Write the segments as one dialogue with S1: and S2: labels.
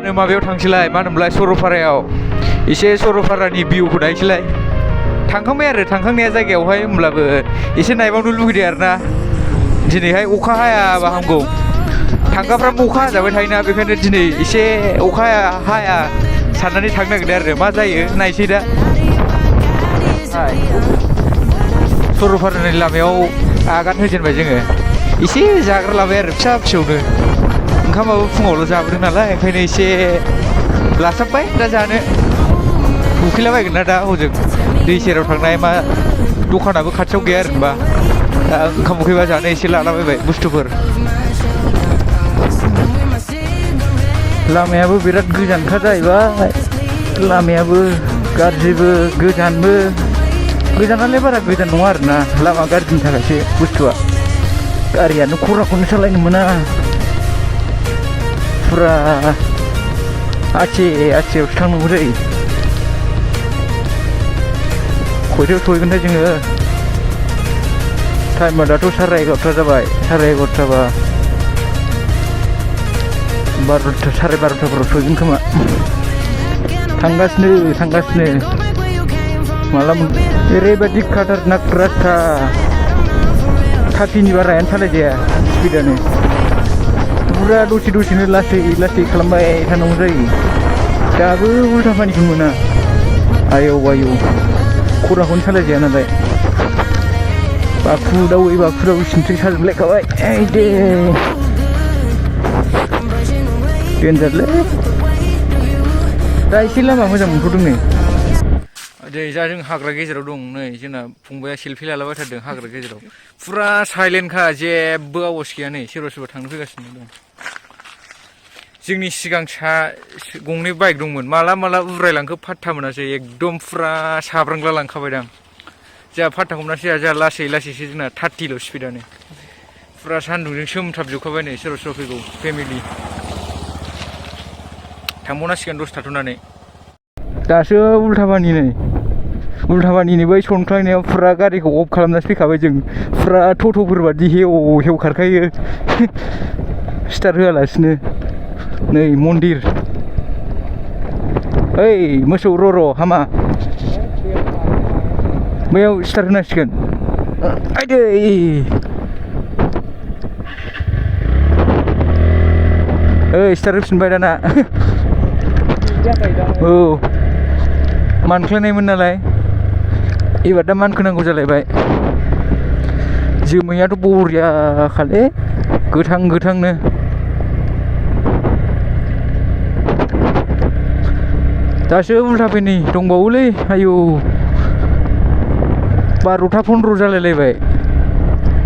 S1: दानो माबायाव थांसैलाय मा होनोमोनलाय सरलपारायाव एसे सरलपारानि भिउखौ नायसैलाय थांखांबाय आरो थांखांनाया जायगायावहाय होमब्लाबो एसे नायबावनो लुगैदों आरोना दिनैहाय अखा हायाबा हामगौ थांगाफ्राबो अखा हाजाबाय थायोना बेखायनो दिनै एसे अखा हाया साननानै थांनो नागिरदों आरो मा जायो नायसै दा सरलपारानि लामायाव आगान होजेनबाय जोङो एसे जाग्रा लाबाय आरो फिसा फिसौनो ओंखामाबो फुङावल' जाबोदों नालाय ओंखायनो एसे लासाबबाय दा जानो उखैलाबायगोन ना दा हजों दै सेराव थांनाय मा दखानाबो खाथियाव गैया आरो होनबा दा ओंखाम उखैबा जानो एसे लालाबायबाय बुस्थुफोर लामायाबो बिराद गोजानखा जाहैबाय लामायाबो गाज्रिबो गोजानबो गोजानालाय बारा गोजान नङा आरोना लामा गाज्रिनि थाखायसो बुस्थुआ गारियानो खराखौनो सालायनो मोना फुरा आथियावसो थांनांगौ जायो खयथायाव सहैगोनथाय जोङो टाइमा दाथ' 11:30 जाबाय 11:30बा 12:30 12:30फोराव सहैगोन खोमा थांगासिनो माला ओरैबायदि खाटारनाक रास्ता 30नि बारायानो सालायजाया स्पिडानो पुरा दसेनो लासै खालामबाय थानांगौ जायो दाबो उल्था पानिखौ मोना आयौ खराखौनो सालायजाया नालाय बाखु दावै सिनस्रि साजोबलायखाबाय दे देनजारलै दा एसे लामा मोजां मोनथ'दों नै जा जों हाग्रा गेजेराव दं नै जोंना फंबाया सेलफि लालाबायथारदों हाग्रा गेजेराव फुरा साइलेन्टखा जेबो आवाज गैया नै सोरबा थांनो फैगासिनो दं जोंनि सिगां गंनै बाइक दंमोन माला उरायलांखो फात्ता मोनासै एकदम फुरा साब्रांग्ला लांखाबायदां जोंहा फात्ताखौ मोनासै जोंहा लासैसो जोंना 30ल' स्पिडानो फुरा सान्दुंजों सोमथाबजोबखाबाय नै सोरबा फैगौ फेमिलि थांबावनांसिगोन दसे थाथ'नानै दासो उल्थाबानि बै सनख्लायनायाव फुरा गारिखौ अफ खालामनासो फैखाबाय जों फुरा ट'ट'फोर बादि हेव खारखायो स्टार्ट होआलासिनो नै मन्दिर ओइ मोसौ र' हामा बैयाव स्टार्ट होनांसिगोन आइदै ओइ स्टार्ट होफिनबाय दाना औ मानख्लायनायमोन नालाय एबार दा मानखोनांगौ जालायबाय जोमैयाथ' बरियाखालै गोथांनो दासो उल्थाफैनि दंबावोलै आयौ 12टा 15 जालायलायबाय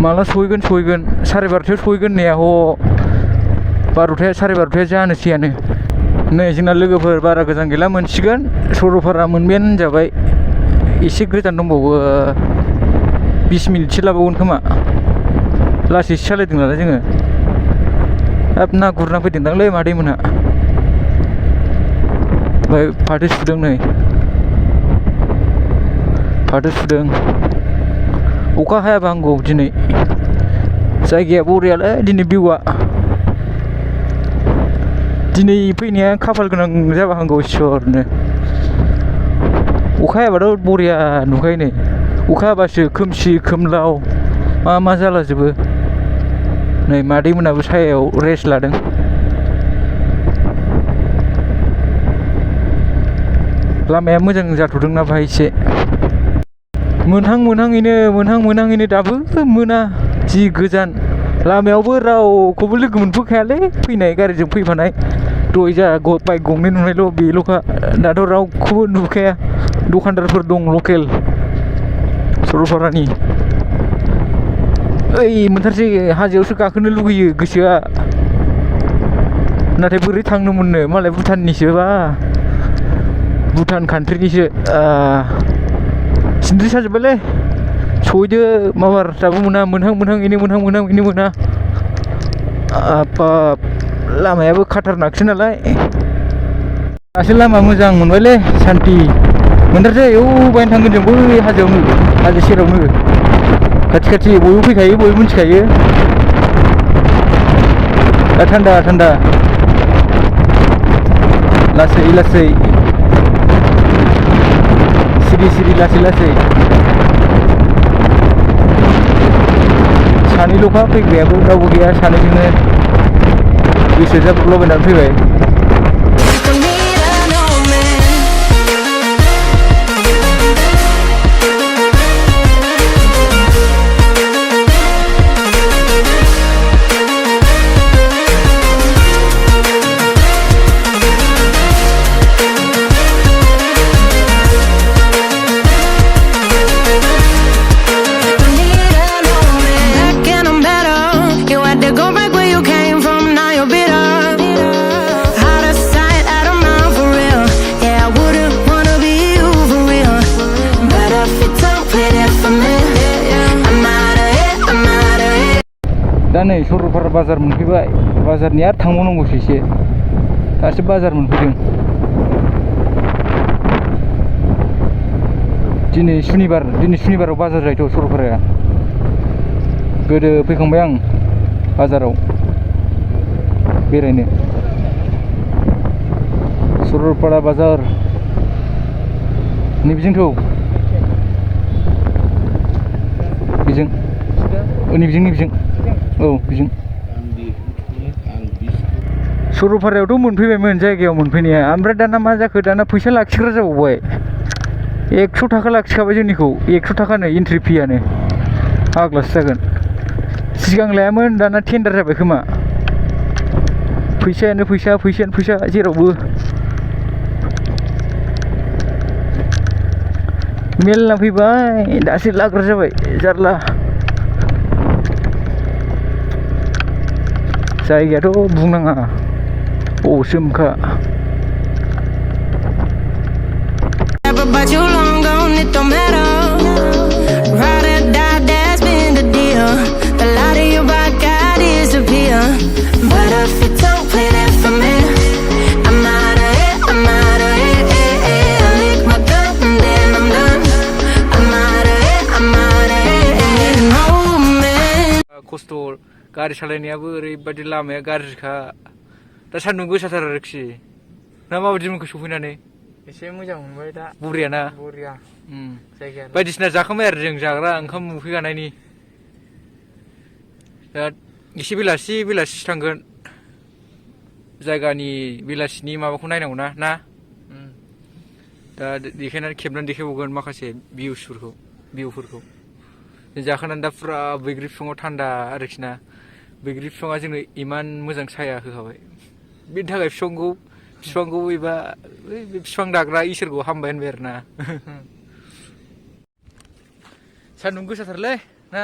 S1: माला सहैगोन 12:30 सहैगोन होननाया 12टा 12:30 जानोसैयानो नै जोंना लोगोफोर बारा गोजान गैला मोनसिगोन सरलपारा मोनबायानो होनजाबाय एसे गोजान दंबावो 20 मिनिटसो लाबावगोन खोमा लासैसो सालायदों नालाय जोङो हाब ना गुरना फैदोंदांलै मादैमोनहा ओमफ्राय फाथो सुदों नै अखा हायाबा हामगौ दिनै जायगाया बरियालै दिनै भिउआ दिनै फैनाया खाफाल गोनां जाबा हामगौ इसोरनो अखा हायाबाथ' बरिया नुखायो नै अखा हाबासो खोमसि खोमलाव मा जालाजोबो नै मादैमोनाबो सायायाव रेस्ट लादों लामाया मोजां जाथ'दोंना बाहाय एसे मोनहाङैनो दाबो मोना जि गोजान लामायावबो रावखौबो लोगो मोनबोखायालै फैनाय गारिजों फैफानाय दहाय जोंहा बाइक गंनै नुनायल' बेल'खा दाथ' रावखौबो नुखाया दखानदारफोर दं लकेल सरलपारानि ओइ मोनथारसै हाजोआवसो गाखोनो लुगैयो गोसोआ नाथाय बोरै थांनो मोननो मालाय भुटाननिसोबा भुटान कान्ट्रिनिसो सिनस्रि साजोब्बायलै सहैदो माबार दाबो मोनहाङैनो मोना बाब लामायाबो खाटारनाकसो नालाय दासो लामा मोजां मोनबायलै सान्थि मोनथारसै बायनो थांगोन जों बै हाजोआवनो हाजो सेरावनो खाथि बयबो फैखायो बयबो मिथिखायो दा थान्दा लासै लासै सिरि सिरि लासै लासै सानैल'खा फैग्रायाबो रावबो गैया सानैजोंनो गोसो जाब्रबलाबायनानै फैबाय दा नै सरलपारा बाजार मोनफैबाय बाजारनि आरो थांबावनांगौसो एसे दासो बाजार मोनफैदों दिनै सुनिबाराव बाजार जायोथ' सरलपाराया गोदो फैखांबाय आं बाजाराव बेरायनो सरलपारा बाजार नैबेजोंथ' बेजों नैबेजों औ बेजों सरलपारायावथ' मोनफैबायमोन जायगायाव मोनफैनाया ओमफ्राय दाना मा जाखो दाना फैसा लाखिग्रा जाबावबाय 100 थाखा लाखिखाबाय जोंनिखौ 100 थाखानो एन्ट्रि फियानो आग्लासो जागोन सिगां लायामोन दाना टेन्डार जाबाय खोमा फैसायानो फैसा जेरावबो मेल्ला फैबाय दासो लाग्रा जाबाय जारला जायगायाथ' बुंनाङा असोमखा खस्थ' गारि सालायनायाबो ओरैबायदि लामाया गाज्रिखा दा सान्दुं गोसाथार आरोखि ना माबायदि मोनखो सफैनानै
S2: एसे मोजां मोनबाय दा
S1: बुरियाना
S2: बरिया जायगाया
S1: बायदिसिना जाखांबाय आरो जों जाग्रा ओंखाम उखैगानायनि दा एसे बेलासि थांगोन जायगानि बेलासिनि माबाखौ नायनांगौ ना दा देखायनानै खेबनानै देखायबावगोन माखासे भिउफोरखौ जाखांनानै दा फुरा बैग्रि बिफाङाव थान्दा आरोखि ना बैग्रि बिफाङा जोंनो इमान मोजां साया होखाबाय बेनि थाखाय बिफांखौ एबा बे बिफां दाग्रा इसोरखौ हामबाय होनबाय आरो ना सान्दुं गोसाथारलै ना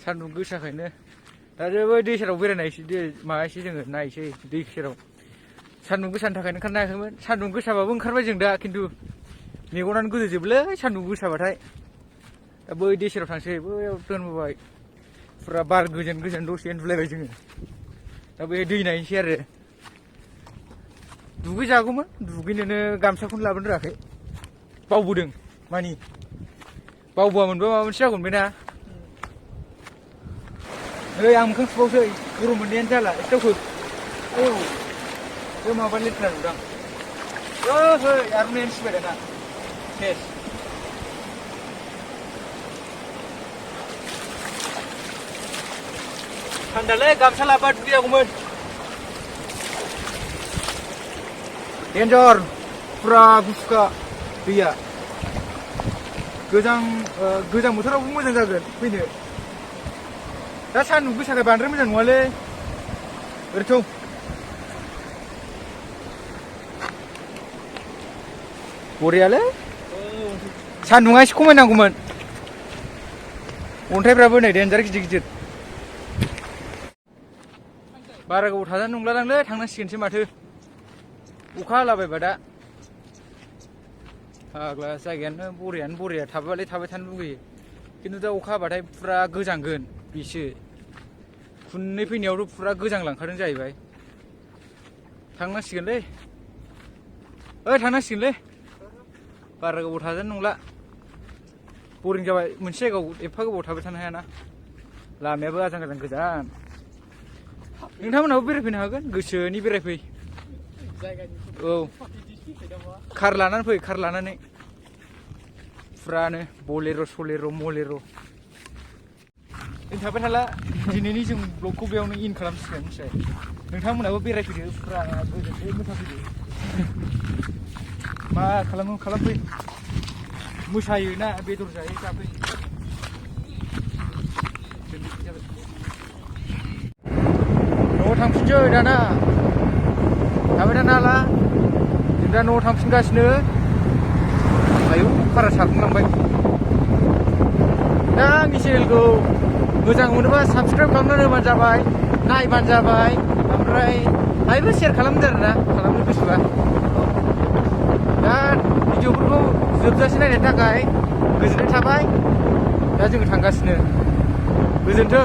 S1: सान्दुं गोसाखायनो दा बै दै सेराव बेरायनायसै माबासै जोङो नायसै दै सेराव सान्दुं गोसानि थाखायनो ओंखारनो हायाखैमोन सान्दुं गोसाबाबो ओंखारबाय जों दा खिन्थु मेगनानो गोदोजोबोलै सान्दुं गोसाबाथाय दा बै दै सेराव थांसै बैयाव दोनबोबाय फुरा बार गोजोन दसे उन्दुलायबाय जोङो दा बै दै नायनोसै आरो दुगैजागौमोन दुगैनोनो गामसाखौनो लाबोनो रोङाखै बावबोदों मानि बावबोआमोनबा माबा मोनसे जागौमोन ना नै आं मोखां सुबावसै गरम मोननायानो जाला एसे दावखो औ बे माबा लेथ्रा नुदां ओइ आर'नायानो सिबाय दाना सेस थान्दालै गामसा लाबा दुगैजागौमोन डेन्जार फुरा गुसुखा दैया गोजां बोथोरावबो मोजां जागोन फैनो दा सान्दुं गोसाखाय बांद्राय मोजां नङालै ओरैथ' बरियालै सान्दुङा एसे खमायनांगौमोन अन्थाइफ्राबो नै डेन्जार गिदिर बारा गोबाव थाजानो नंलादांलै थांनांसिगोनसो माथो अखा हालाबायबा दा फाग्ला जायगायानो बरिया थाबाय थानो लुगैयो खिन्थु दा अखा हाबाथाय फुरा गोजांगोन बेसो खुन्नै फैनायावथ' फुरा गोजांलांखादों जाहैबाय थांनांसिगोनलै थांनांसिगोनलै बारा गोबाव थाजानो नंला बरिं जाबाय मोनसे जायगायाव एफा गोबाव थाबाय थानो हायाना लामायाबो आजां गोजान नोंथांमोनहाबो बेरायफैनो हागोन गोसोनि बेरायफै औ कार लानानै फै कार लानानै फुरानो बलेर' सलेर' मलेर' जों थाबाय थाला दिनैनि जों ब्लगखौ बेयावनो इन खालामसिगोन मिथिबाय नोंथांमोनाबो बेरायफैदो फुरा गोजोनसो मोसाफैदो मा खालामो खालामफै मोसायो ना बेदर जायो जाफै न'आव थांफिनसै दाना थाबाय थानो हाला जों दा न'आव थांफिनगासिनो आयौ खारा सारफुंलांबाय दा आंनि चेनेलखौ मोजां मोनोबा साबसक्राइब खालामनानै होबानो जाबाय नायबानो जाबाय ओमफ्राय हायोबा शेयार खालामदो आरोना खालामनो गोसोबा दा भिडिअफोरखौ जोबजासे नायनायनि थाखाय गोजोननाय थाबाय दा जोङो थांगासिनो गोजोन्थों